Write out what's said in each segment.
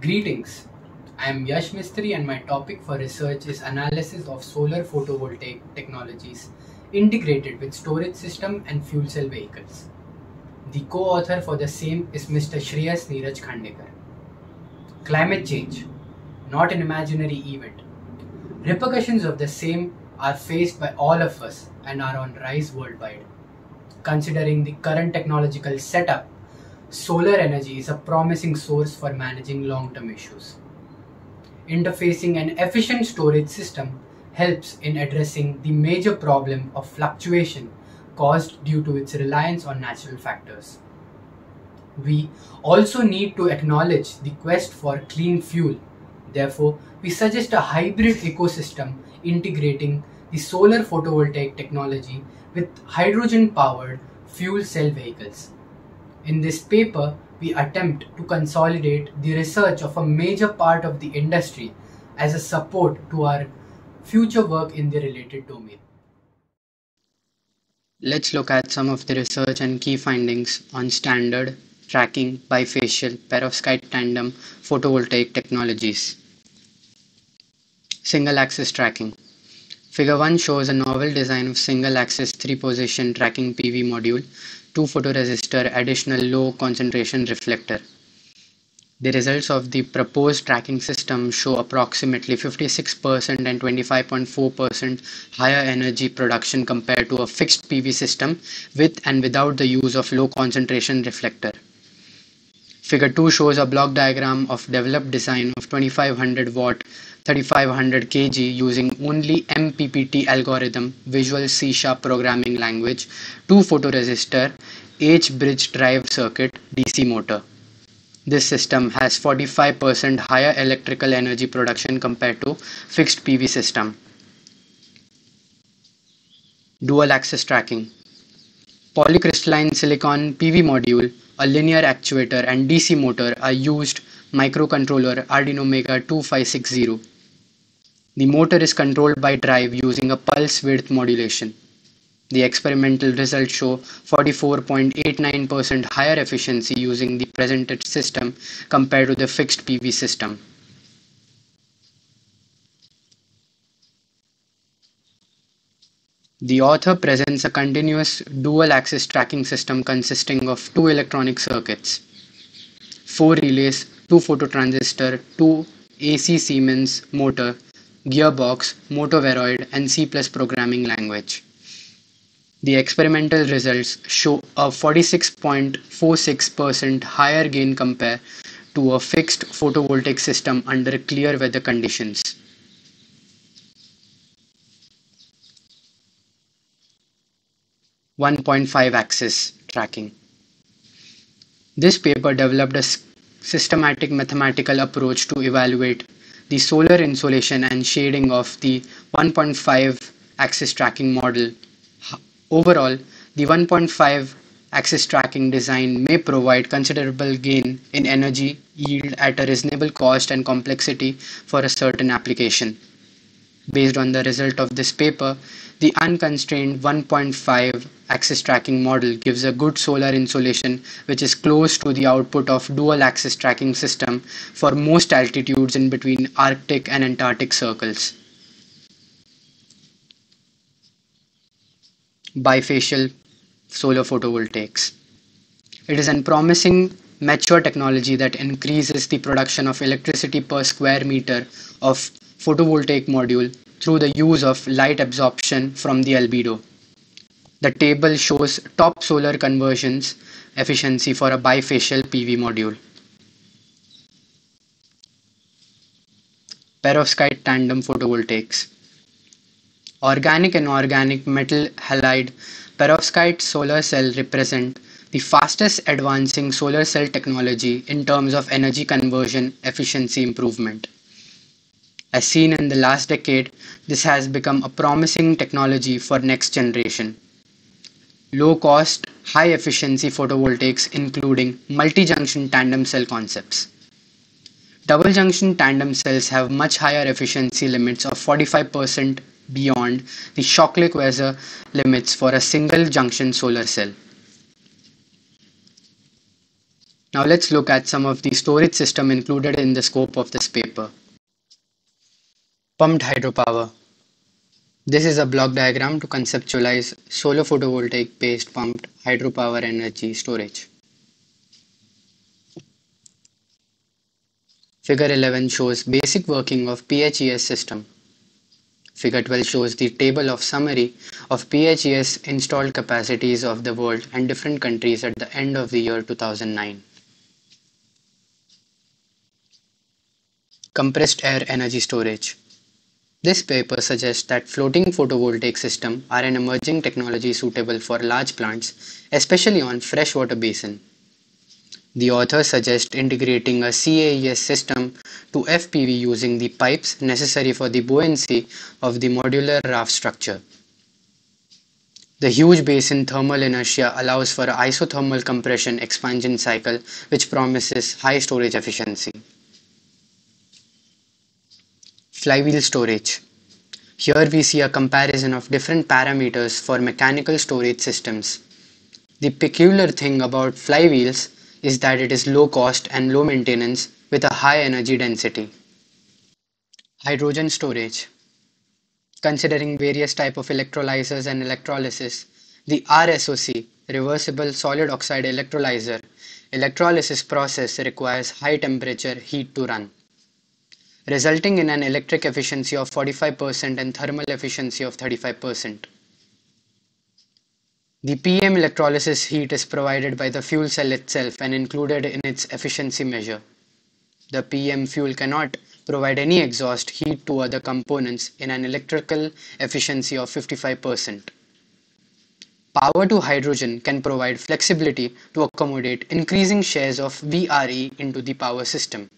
Greetings. I am Yash Mistry and my topic for research is analysis of solar photovoltaic technologies integrated with storage system and fuel cell vehicles. The co-author for the same is Mr. Shreyas Neeraj Khandekar. Climate change, not an imaginary event. Repercussions of the same are faced by all of us and are on rise worldwide. Considering the current technological setup, solar energy is a promising source for managing long-term issues. Interfacing an efficient storage system helps in addressing the major problem of fluctuation caused due to its reliance on natural factors. We also need to acknowledge the quest for clean fuel. Therefore, we suggest a hybrid ecosystem integrating the solar photovoltaic technology with hydrogen-powered fuel cell vehicles. In this paper, we attempt to consolidate the research of a major part of the industry as a support to our future work in the related domain. Let's look at some of the research and key findings on standard, tracking, bifacial, perovskite tandem photovoltaic technologies. Single-axis tracking. Figure 1 shows a novel design of single-axis 3-position tracking PV module, 2 photoresistor additional low concentration reflector. The results of the proposed tracking system show approximately 56% and 25.4% higher energy production compared to a fixed PV system with and without the use of low concentration reflector. Figure 2 shows a block diagram of developed design of 2500 watt 3500 kg using only MPPT algorithm, Visual C# programming language, 2 photoresistor, H-bridge drive circuit, DC motor. This system has 45% higher electrical energy production compared to fixed PV system. Dual axis tracking. Polycrystalline silicon PV module, a linear actuator and DC motor are used microcontroller Arduino Mega 2560. The motor is controlled by drive using a pulse width modulation. The experimental results show 44.89% higher efficiency using the presented system compared to the fixed PV system. The author presents a continuous dual-axis tracking system consisting of 2 electronic circuits, 4 relays, 2 phototransistor, 2 AC Siemens motor, gearbox, motoveroid, and C+ programming language. The experimental results show a 46.46% higher gain compared to a fixed photovoltaic system under clear weather conditions. (1.5) axis tracking. This paper developed a systematic mathematical approach to evaluate the solar insolation and shading of the 1.5 axis tracking model. Overall, the 1.5 axis tracking design may provide considerable gain in energy yield at a reasonable cost and complexity for a certain application. Based on the result of this paper, the unconstrained 1.5 axis tracking model gives a good solar insolation which is close to the output of dual axis tracking system for most altitudes in between Arctic and Antarctic circles. Bifacial solar photovoltaics. It is a promising mature technology that increases the production of electricity per square meter of photovoltaic module through the use of light absorption from the albedo. The table shows top solar conversions efficiency for a bifacial PV module. Perovskite tandem photovoltaics. Organic and organic metal halide perovskite solar cell represent the fastest advancing solar cell technology in terms of energy conversion efficiency improvement. As seen in the last decade, this has become a promising technology for next generation. Low cost, high efficiency photovoltaics including multi-junction tandem cell concepts. Double junction tandem cells have much higher efficiency limits of 45% beyond the Shockley-Queisser limits for a single junction solar cell. Now let's look at some of the storage system included in the scope of this paper. Pumped hydropower. This is a block diagram to conceptualize solar photovoltaic based pumped hydropower energy storage. Figure 11 shows basic working of PHES system. Figure 12 shows the table of summary of PHES installed capacities of the world and different countries at the end of the year 2009. Compressed air energy storage. This paper suggests that floating photovoltaic systems are an emerging technology suitable for large plants, especially on freshwater basin. The author suggests integrating a CAES system to FPV using the pipes necessary for the buoyancy of the modular raft structure. The huge basin thermal inertia allows for an isothermal compression expansion cycle which promises high storage efficiency. Flywheel storage. Here we see a comparison of different parameters for mechanical storage systems. The peculiar thing about flywheels is that it is low cost and low maintenance with a high energy density. Hydrogen storage. Considering various types of electrolyzers and electrolysis, the RSOC, reversible solid oxide electrolyzer, electrolysis process requires high temperature heat to run, resulting in an electric efficiency of 45% and thermal efficiency of 35%. The PM electrolysis heat is provided by the fuel cell itself and included in its efficiency measure. The PM fuel cannot provide any exhaust heat to other components in an electrical efficiency of 55%. Power to hydrogen can provide flexibility to accommodate increasing shares of VRE into the power system.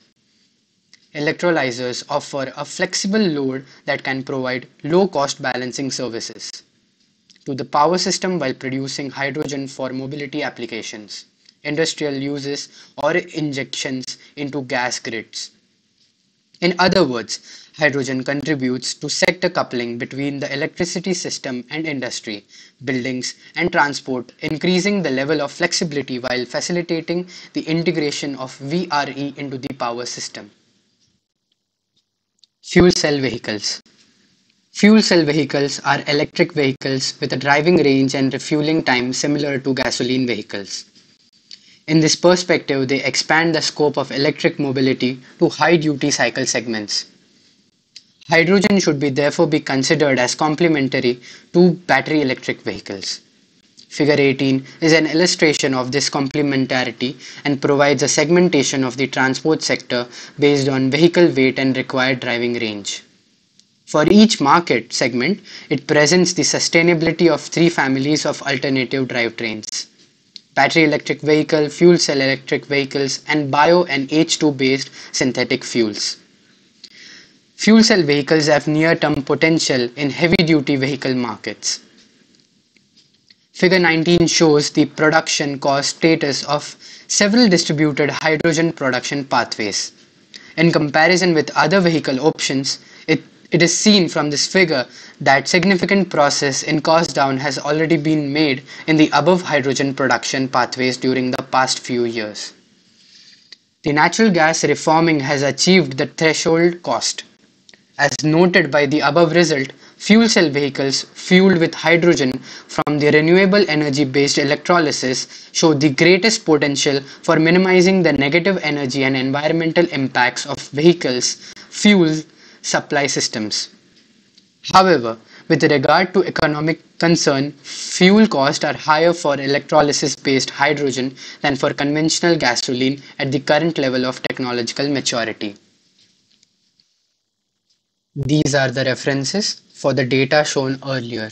Electrolyzers offer a flexible load that can provide low-cost balancing services to the power system while producing hydrogen for mobility applications, industrial uses, or injections into gas grids. In other words, hydrogen contributes to sector coupling between the electricity system and industry, buildings, and transport, increasing the level of flexibility while facilitating the integration of VRE into the power system. Fuel cell vehicles. Fuel cell vehicles are electric vehicles with a driving range and refueling time similar to gasoline vehicles. In this perspective, they expand the scope of electric mobility to high-duty cycle segments. Hydrogen should therefore be considered as complementary to battery electric vehicles. Figure 18 is an illustration of this complementarity and provides a segmentation of the transport sector based on vehicle weight and required driving range. For each market segment, it presents the sustainability of three families of alternative drivetrains: battery electric vehicle, fuel cell electric vehicles, and bio and H2 based synthetic fuels. Fuel cell vehicles have near-term potential in heavy-duty vehicle markets. Figure 19 shows the production cost status of several distributed hydrogen production pathways. In comparison with other vehicle options, it is seen from this figure that significant progress in cost down has already been made in the above hydrogen production pathways during the past few years. The natural gas reforming has achieved the threshold cost. As noted by the above result, fuel cell vehicles fueled with hydrogen from the renewable energy based electrolysis show the greatest potential for minimizing the negative energy and environmental impacts of vehicles' fuel supply systems. However, with regard to economic concern, fuel costs are higher for electrolysis based hydrogen than for conventional gasoline at the current level of technological maturity. These are the references for the data shown earlier.